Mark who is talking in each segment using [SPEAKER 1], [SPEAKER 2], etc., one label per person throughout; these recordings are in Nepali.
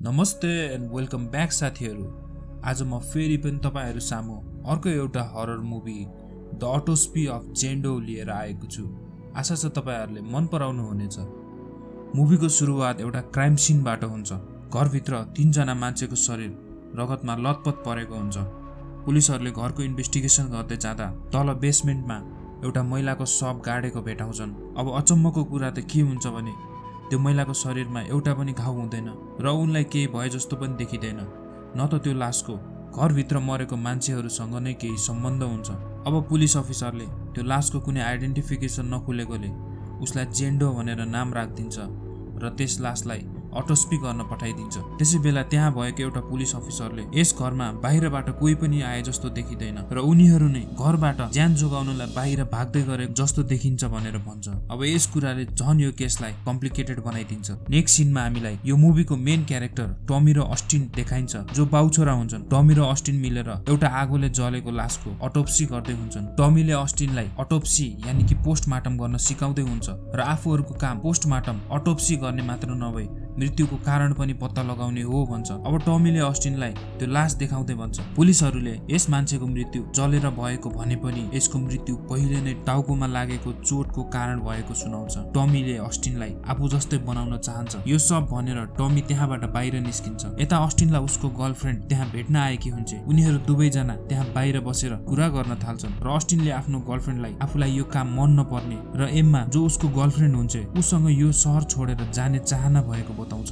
[SPEAKER 1] नमस्ते एन्ड वेलकम ब्याक साथीहरू। आज म फेरि पनि तपाईहरू सामु अर्को एउटा हरर मुभी द अटोप्सी अफ जेन्डो लिएर आएको छु। आशा छ तपाईहरूले मन पराउनु हुनेछ। मुभीको सुरुवात एउटा क्राइम सिनबाट हुन्छ। घरभित्र 3 जना मान्छेको शरीर रगतमा लतपत परेको हुन्छ। पुलिसहरूले घरको इन्भेस्टिगेसन गर्दै जाँदा तल बेसमेन्टमा एउटा महिलाको शव गाडेको भेटाउँछन्। अब अचम्मको कुरा त के हुन्छ भने त्यो महिलाको शरीरमा एउटा पनि घाउ हुँदैन र उनलाई केही भए जस्तो पनि देखिँदैन। न त त्यो लासको घरभित्र मरेको मान्छेहरूसँग नै केही सम्बन्ध हुन्छ। अब पुलिस अफिसरले त्यो लासको कुनै आइडेन्टिफिकेसन नखुलेकोले उसलाई जेन्डो भनेर नाम राखिदिन्छ र त्यस लासलाई अटोप्सी गर्न पठाइदिन्छ। त्यसै बेला त्यहाँ भएको एउटा पुलिस अफिसरले यस घरमा बाहिरबाट कोही पनि आए जस्तो देखिँदैन र उनीहरू नै घरबाट ज्यान जोगाउनलाई बाहिर भाग्दै गरेको जस्तो देखिन्छ भनेर भन्छ। अब यस कुराले झन् यो केसलाई कम्प्लिकेटेड बनाइदिन्छ। नेक्स्ट सिनमा हामीलाई यो मुभीको मेन क्यारेक्टर टमी र अस्टिन देखाइन्छ, जो बाउछोरा हुन्छन्। टमी र अस्टिन मिलेर एउटा आगोले जलेको लासको अटोप्सी गर्दै हुन्छन्। टमीले अस्टिनलाई अटोप्सी यानि कि पोस्टमार्टम गर्न सिकाउँदै हुन्छ र आफूहरूको काम पोस्टमार्टम अटोप्सी गर्ने मात्र नभई मृत्युको कारण पनि पत्ता लगाउने हो भन्छ। अब टमीले अस्टिनलाई त्यो लास देखाउँदै भन्छ, पुलिसहरूले यस मान्छेको मृत्यु जलेर भएको भने पनि यसको मृत्यु पहिले नै टाउकोमा लागेको चोटको कारण भएको सुनाउँछ। टमीले अस्टिनलाई आफू जस्तै बनाउन चाहन्छ। यो सब भनेर टमी त्यहाँबाट बाहिर निस्किन्छ। यता अस्टिनलाई उसको गर्लफ्रेन्ड त्यहाँ भेट्न आएकी हुन्छ। उनीहरू दुवैजना त्यहाँ बाहिर बसेर कुरा गर्न थाल्छन् र अस्टिनले आफ्नो गर्लफ्रेन्डलाई आफूलाई यो काम मन नपर्ने र एम्मा जो उसको गर्लफ्रेन्ड हुन्छ उसँग यो सहर छोडेर जाने चाहना भएको बताउँछ।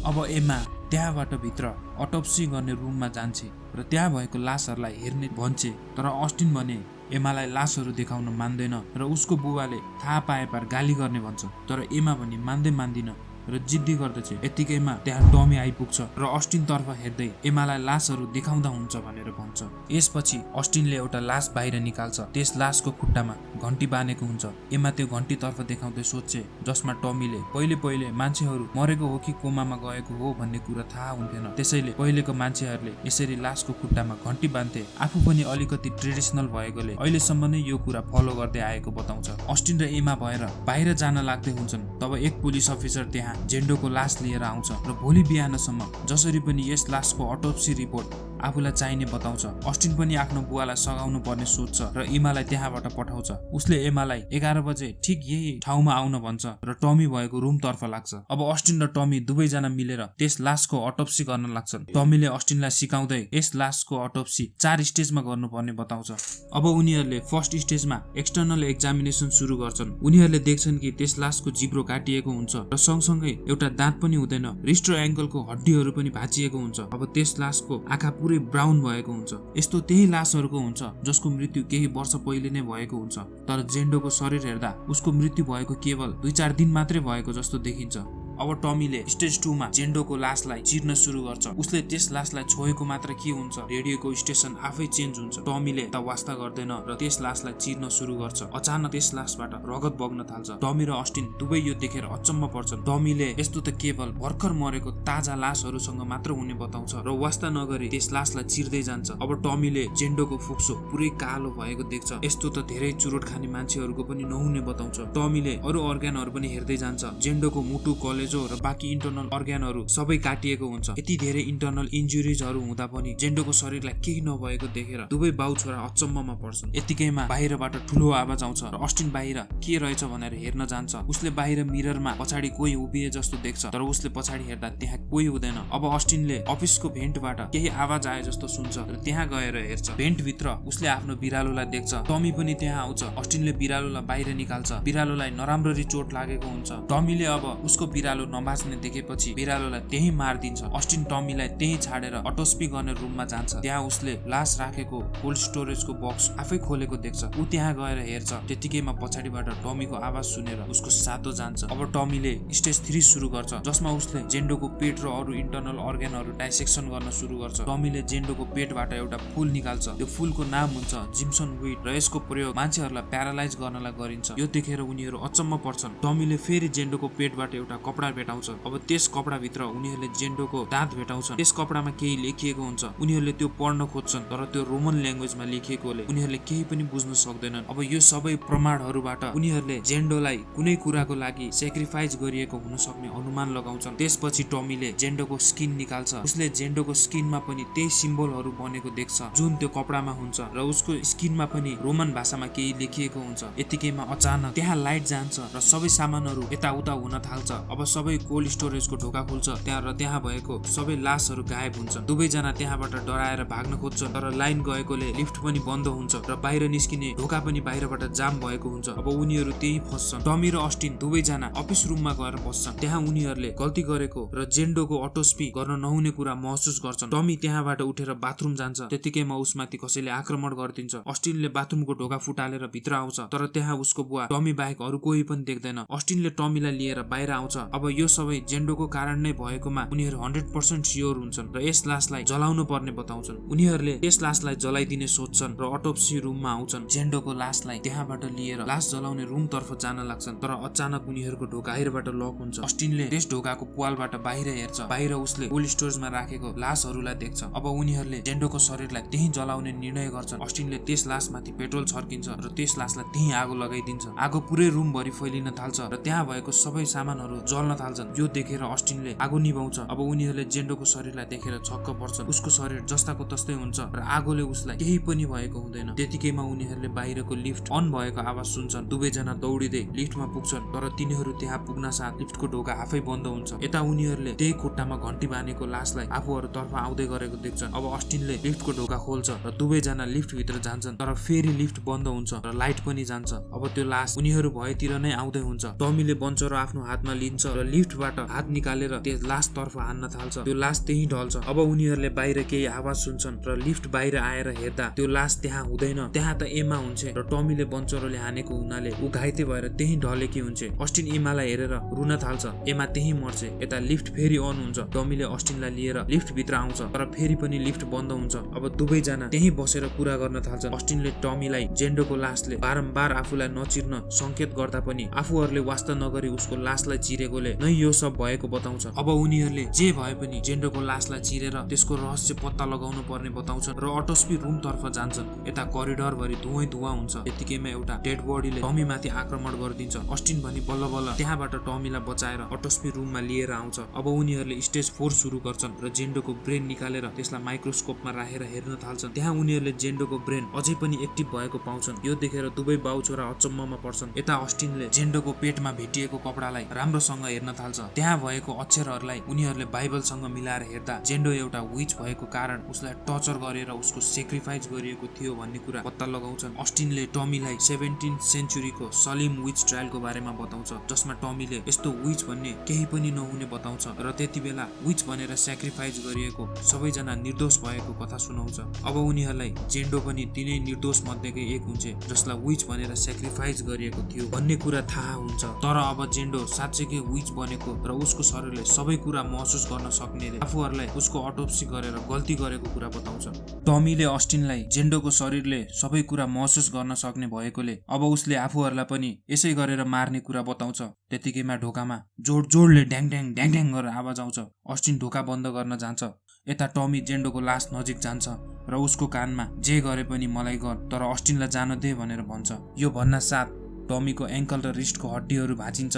[SPEAKER 1] अब एम्मा त्यहाँबाट भित्र अटोप्सी गर्ने रुममा जान्छे र त्यहाँ भएको लासहरूलाई हेर्ने भन्छे, तर अस्टिन भने एम्मालाई लासहरू देखाउन मान्दैन र उसको बुबाले थाहा पाए पार गाली गर्ने भन्छ। तर एम्मा भने मान्दिन र जिद्दी गर्दछ। यतिकैमा त्यहाँ टमी आइपुग्छ र अस्टिन तर्फ हेर्दै एम्मालाई लासहरू देखाउँदा हुन्छ भनेर भन्छ। यसपछि अस्टिनले एउटा लास बाहिर निकाल्छ। त्यस लासको खुट्टामा घन्टी बानेको हुन्छ। एम्मा त्यो घन्टी तर्फ देखाउँदै सोध्छे, जसमा टमीले पहिले मान्छेहरू मरेको हो कि कोमामा गएको हो भन्ने कुरा थाहा हुन्थेन। त्यसैले पहिलेको मान्छेहरूले यसरी लासको खुट्टामा घन्टी बान्थे। आफू पनि अलिकति ट्रेडिसनल भएकोले अहिलेसम्म नै यो कुरा फलो गर्दै आएको बताउँछ। अस्टिन र एम्मा भएर बाहिर जान लाग्दै हुन्छन्। तब एक पुलिस अफिसर त्यहाँ जेन्डोको लास लिएर आउँछ र भोलि बिहानसम्म जसरी पनि यस लासको अटोप्सी रिपोर्ट आफूलाई चाहिने बताउँछ। अस्टिन पनि आफ्नो बुवालाई सघाउनु पर्ने सोच्छ र एम्मालाई त्यहाँबाट पठाउँछ। उसले एम्मालाई 11 बजे ठिक यही ठाउँमा आउन भन्छ र टमी भएको रुम तर्फ लाग्छ। अब अस्टिन र टमी दुवैजना मिलेर त्यस लासको अटोप्सी गर्न लाग्छन्। टमीले अस्टिनलाई सिकाउँदै यस लासको अटोप्सी 4 स्टेजमा गर्नुपर्ने बताउँछ। अब उनीहरूले फर्स्ट स्टेजमा एक्सटर्नल एक्जामिनेसन सुरु गर्छन्। उनीहरूले देख्छन् कि त्यस लासको जिब्रो काटिएको हुन्छ र सँगसँगै एउटा दाँत पनि हुँदैन। रिस्ट र एङ्कलको हड्डीहरू पनि भाँचिएको हुन्छ। अब त्यस लासको आँखा पुरै ब्राउन भएको हुन्छ। यस्तो त्यही लासहरूको हुन्छ जसको मृत्यु केही वर्ष पहिले नै भएको हुन्छ। तर जेन्डोको शरीर हेर्दा उसको मृत्यु भएको केवल 2-4 दिन मात्रै भएको जस्तो देखिन्छ। अब टमीले स्टेज 2 मा जेन्डोको लासलाई चिर्न सुरु गर्छ। उसले त्यस लासलाई छोएको मात्र के हुन्छ, रेडियोको स्टेसन आफै चेन्ज हुन्छ। टमीले त वास्ता गर्दैन र त्यस लासलाई चिर्न सुरु गर्छ। अचानक त्यस लासबाट रगत बग्न थाल्छ। टमी र अस्टिन दुवै यो देखेर अचम्म पर्छन्। टमीले यस्तो त केवल भर्खर मरेको ताजा लासहरूसँग मात्र हुने बताउँछ र वास्ता नगरी त्यस लासलाई चिर्दै जान्छ। अब टमीले जेन्डोको फोक्सो पुरै कालो भएको देख्छ। यस्तो त धेरै चुरोट खाने मान्छेहरूको पनि नहुने बताउँछ। टमीले अरू अर्ग्यानहरू पनि हेर्दै जान्छ। जेन्डोको मुटु, र बाँकी इन्टरनल अर्ग्यानहरू सबै काटिएको हुन्छ। यति धेरै इन्टरनल इन्जुरिजहरू हुँदा पनि जेन्डोको शरीरलाई केही नभएको देखेर दुवै बाउ छोरा अचम्ममा पर्छन्। यतिकैमा बाहिरबाट ठुलो आवाज आउँछ र अस्टिन बाहिर के रहेछ भनेर हेर्न जान्छ। उसले बाहिर मिररमा पछाडि कोही उभिए जस्तो देख्छ, तर उसले पछाडि हेर्दा त्यहाँ कोही हुँदैन। अब अस्टिनले अफिसको भेन्टबाट केही आवाज आए जस्तो सुन्छ र त्यहाँ गएर हेर्छ। भेन्टभित्र उसले आफ्नो बिरालोलाई देख्छ। टमी पनि त्यहाँ आउँछ। अस्टिनले बिरालोलाई बाहिर निकाल्छ। बिरालोलाई नराम्ररी चोट लागेको हुन्छ। टमीले अब उसको बिरालो नबाच्ने देखेपछि बिरालोलाई त्यही मारिदिन्छ। अस्टिन टमीलाई त्यही छाडेर अटोप्सी गर्ने रुममा जान्छ। त्यहाँ उसले लास राखेको कोल्ड स्टोरेजको बक्स आफै खोलेको देख्छ। ऊ त्यहाँ गएर हेर्छ। त्यतिकैमा पछाडिबाट टमीको आवाज सुनेर उसको सातो जान्छ। अब टमीले स्टेज 3 सुरु गर्छ, जसमा उसले जेन्डोको पेट र अरू इन्टरनल अर्ग्यानहरू डाइसेक्सन गर्न सुरु गर्छ। टमीले जेन्डोको पेटबाट एउटा फूल निकाल्छ। त्यो फूलको नाम हुन्छ जिम्सन विड र यसको प्रयोग मान्छेहरूलाई प्यारालाइज गर्नलाई गरिन्छ। यो देखेर उनीहरू अचम्म पर्छन्। टमीले फेरि जेन्डोको पेटबाट एउटा कपडा कपडा भेटाउँछ। अब त्यस कपडाभित्र उनीहरूले जेन्डोको दाँत भेटाउँछन्। त्यस कपडामा केही लेखिएको हुन्छ। उनीहरूले त्यो पढ्न खोज्छन् तर त्यो रोमन ल्याङ्ग्वेजमा लेखिएकोले उनीहरूले केही पनि बुझ्न सक्दैनन्। अब यो सबै प्रमाणहरूबाट उनीहरूले जेन्डोलाई कुनै कुराको लागि सेक्रिफाइस गरिएको हुन सक्ने अनुमान लगाउँछन्। त्यसपछि टमीले जेन्डोको स्किन निकाल्छ। उसले जेन्डोको स्किनमा पनि त्यही सिम्बलहरू बनेको देख्छ जुन त्यो कपडामा हुन्छ र उसको स्किनमा पनि रोमन भाषामा केही लेखिएको हुन्छ। यतिकैमा अचानक त्यहाँ लाइट जान्छ र सबै सामानहरू यताउता हुन थाल्छ। अब सबै कोल्ड स्टोरेजको ढोका खुल्छ त्यहाँ भएको सबै लासहरू गायब हुन्छन्। दुवैजना त्यहाँबाट डराएर भाग्न खोज्छन् तर लाइन गएकोले लिफ्ट पनि बन्द हुन्छ र बाहिर निस्किने ढोका पनि बाहिरबाट जाम भएको हुन्छ। अब उनीहरू त्यही फस्छन्। टमी र अस्टिन दुवैजना अफिस रुममा गएर बस्छन्। त्यहाँ उनीहरूले गल्ती गरेको र जेन्डोको अटोस्पी गर्न नहुने कुरा महसुस गर्छन्। टमी त्यहाँबाट उठेर बाथरुम जान्छ। त्यतिकैमा उसमाथि कसैले आक्रमण गरिदिन्छ। अस्टिनले बाथरुमको ढोका फुटालेर भित्र आउँछ तर त्यहाँ उसको बुवा टमी बाहेक अरू कोही पनि देख्दैन। अस्टिनले टमीलाई लिएर बाहिर आउँछ। अब यो सबै जेन्डोको कारण नै भएकोमा उनीहरू 100% स्योर हुन्छन् र यस लासलाई जलाउनु पर्ने बताउँछन्। उनीहरूले यस लासलाई जलाइदिने सोच्छन् र अटोप्सी रुममा आउँछन्। जेन्डोको लासलाई त्यहाँबाट लिएर लास जलाउने रुम तर्फ जान लाग्छन् तर अचानक उनीहरूको ढोका बाहिरबाट लक हुन्छ। अस्टिनले त्यस ढोकाको प्वालबाट बाहिर हेर्छ। बाहिर उसले कोल्ड स्टोरेजमा राखेको लासहरूलाई देख्छ। अब उनीहरूले जेन्डोको शरीरलाई त्यही जलाउने निर्णय गर्छन्। अस्टिनले त्यस लासमाथि पेट्रोल छर्किन्छ र त्यस लासलाई त्यही आगो लगाइदिन्छ। आगो पुरै रुमभरि फैलिन थाल्छ र त्यहाँ भएको सबै सामानहरू जल्न थाल्छन्। यो देखेर अस्टिनले आगो निभाउँछ। अब उनीहरूले जेन्डोको शरीरलाई देखेर छक्क पर्छन्। उसको शरीर जस्ताको तस्तै हुन्छ र आगोले उसलाई केही पनि भएको हुँदैन। त्यतिकैमा उनीहरूले बाहिरको लिफ्ट अन भएको आवाज सुन्छन्। दुवैजना दौडिँदै लिफ्टमा पुग्छन् तर तिनीहरू त्यहाँ पुग्न साथ लिफ्टको ढोका आफै बन्द हुन्छ। यता उनीहरूले त्यही खुट्टामा घन्टी बाँधेको लासलाई आफूहरू तर्फ आउँदै गरेको देख्छन्। अब अस्टिनले लिफ्टको ढोका खोल्छ र दुवैजना लिफ्ट भित्र जान्छन् तर फेरि लिफ्ट बन्द हुन्छ र लाइट पनि जान्छ। अब त्यो लास उनीहरू भएतिर नै आउँदै हुन्छ। टमीले बन्चरो आफ्नो हातमा लिन्छ र लिफ्टबाट हात निकालेर त्यस लास तर्फ हान्न थाल्छ। त्यो लास त्यही ढल्छ। अब उनीहरूले बाहिर केही आवाज सुन्छन् र लिफ्ट बाहिर आएर हेर्दा त्यो लास त्यहाँ हुँदैन। त्यहाँ त एमा हुन्छ र टमीले बन्चरोले हानेको हुनाले ऊ घाइते भएर त्यही ढलेकी हुन्छ। अस्टिन एमालाई हेरेर रुन थाल्छ। एमा त्यही मर्छ। यता लिफ्ट फेरि अन हुन्छ। टमीले अस्टिनलाई लिएर लिफ्ट भित्र आउँछ तर फेरि पनि लिफ्ट बन्द हुन्छ। अब दुवैजना त्यही बसेर कुरा गर्न थाल्छन्। अस्टिनले टमीलाई जेन्डोको लासले बारम्बार आफूलाई नचिर्न संकेत गर्दा पनि आफूहरूले वास्ता नगरी उसको लासलाई चिरेकोले नै यो सब भएको बताउँछ। अब उनीहरूले जे भए पनि जेन्डोको लासलाई चिरेर त्यसको रहस्य पत्ता लगाउनु पर्ने बताउँछन् र अटोस्पी रुम तर्फ जान्छन्। यता करिडोर भरि धुवै हुन्छ। यतिकैमा एउटा डेड बडीले टमी माथि आक्रमण गरिदिन्छ। अस्टिन भनी बल्ल बल्ल त्यहाँबाट टमीलाई बचाएर अटोस्पी रुममा लिएर आउँछ। अब उनीहरूले स्टेज 4 सुरु गर्छन् र जेन्डोको ब्रेन निकालेर त्यसलाई माइक्रोस्कोपमा राखेर हेर्न थाल्छन्। त्यहाँ उनीहरूले जेन्डोको ब्रेन अझै पनि एक्टिभ भएको पाउँछन्। यो देखेर दुवै बाउ छोरा अचम्ममा पर्छन्। यता अस्टिनले जेन्डोको पेटमा भेटिएको कपडालाई राम्रोसँग हेर्न थाल्छ। त्यहाँ भएको अक्षरहरूलाई उनीहरूले बाइबलसँग मिलाएर हेर्दा जेन्डो एउटा विच भएको कारण उसलाई टर्चर गरेर उसको सेक्रिफाइस गरिएको थियो भन्ने कुरा पत्ता लगाउँछन्। अस्टिनले टमीलाई 17th सेन्चुरीको सलिम विच ट्रायलको बारेमा बताउँछ जसमा टमीले यस्तो विच भन्ने केही पनि नहुने बताउँछ र त्यति बेला विच भनेर सेक्रिफाइस गरिएको सबैजना निर्दोष भएको कथा सुनाउँछ। अब उनीहरूलाई जेन्डो पनि तिनै निर्दोष मध्येकै एक हुन्छ जसलाई विच भनेर सेक्रिफाइस गरिएको थियो भन्ने कुरा थाहा हुन्छ। तर अब जेन्डो साँच्चैकै विच बनेको र उसको शरीरले सबै कुरा महसुस गर्न सक्नेले आफूहरूलाई उसको अटोप्सी गरेर गल्ती गरेको कुरा बताउँछ। टमीले अस्टिनलाई जेन्डोको शरीरले सबै कुरा महसुस गर्न सक्ने भएकोले अब उसले आफूहरूलाई पनि यसै गरेर मार्ने कुरा बताउँछ। त्यतिकैमा ढोकामा जोड-जोडले ड्याङ ड्याङ ड्याङ ड्याङ गरेर आवाज आउँछ। अस्टिन ढोका बन्द गर्न जान्छ। यता टमी जेन्डोको लास नजिक जान्छ र उसको कानमा जे गरे पनि मलाई गर तर अस्टिनलाई जान दे भनेर भन्छ। यो भन्न साथ टमीको एङ्कल र रिस्टको हड्डीहरू भाँचिन्छ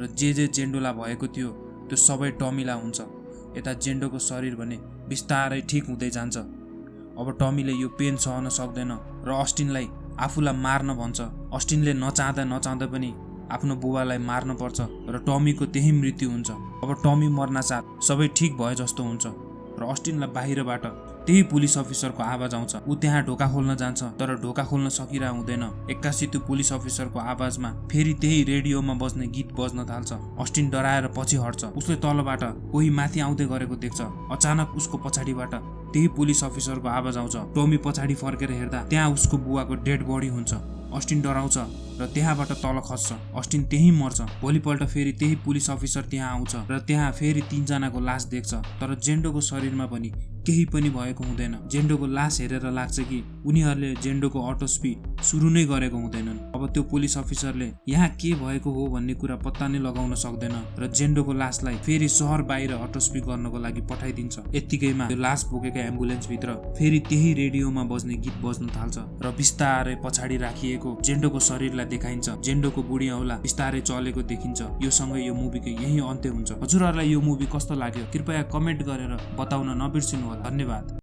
[SPEAKER 1] र जे जेन्डोलाई भएको थियो त्यो सबै टमीलाई हुन्छ। यता जेन्डोको शरीर भने बिस्तारै ठिक हुँदै जान्छ। अब टमीले यो पेन सहन सक्दैन र अस्टिनलाई आफूलाई मार्न भन्छ। अस्टिनले नचाहँदा पनि आफ्नो बुबालाई मार्न पर्छ र टमीको त्यही मृत्यु हुन्छ। अब टमी मर्न साथ सबै ठिक भए जस्तो हुन्छ र अस्टिनलाई बाहिरबाट त्यही पुलिस अफिसरको आवाज आउँछ। ऊ त्यहाँ ढोका खोल्न जान्छ तर ढोका खोल्न सकिरा हुँदैन। एक्कासी त्यो पुलिस अफिसरको आवाजमा फेरि त्यही रेडियोमा बज्ने गीत बज्न थाल्छ। अस्टिन डराएर पछि हट्छ। उसले तलबाट कोही माथि आउँदै गरेको देख्छ। अचानक उसको पछाडिबाट त्यही पुलिस अफिसरको आवाज आउँछ। टमी पछाडि फर्केर हेर्दा त्यहाँ उसको बुवाको डेड बडी हुन्छ। अस्टिन डराउँछ र त्यहाँबाट तल खस्छ। अस्टिन त्यही मर्छ। भोलिपल्ट फेरि त्यही पुलिस अफिसर त्यहाँ आउँछ र त्यहाँ फेरि 3 जनाको लास देख्छ तर जेन्डोको शरीरमा पनि केही पनि भएको हुँदैन। जेन्डोको लास हेरेर लाग्छ कि उनीहरूले जेन्डोको अटोस्पी सुरु नै गरेको हुँदैनन्। अब त्यो पुलिस अफिसरले यहाँ के भएको हो भन्ने कुरा पत्ता नै लगाउन सक्दैन र जेन्डोको लासलाई फेरि सहर बाहिर अटोस्पी गर्नको लागि पठाइदिन्छ। यत्तिकैमा त्यो लास बोकेका एम्बुलेन्स भित्र फेरि त्यही रेडियोमा बज्ने गीत बज्न थाल्छ र बिस्तारै पछाडि राखिएको जेन्डोको शरीरलाई देखाइन्छ। जेन्डोको बुढी औँला बिस्तारै चलेको देखिन्छ। यो सँगै यो मुभीको यही अन्त्य हुन्छ। हजुरहरूलाई यो मुभी कस्तो लाग्यो कृपया कमेन्ट गरेर बताउन नबिर्सिनु होला। धन्यवाद।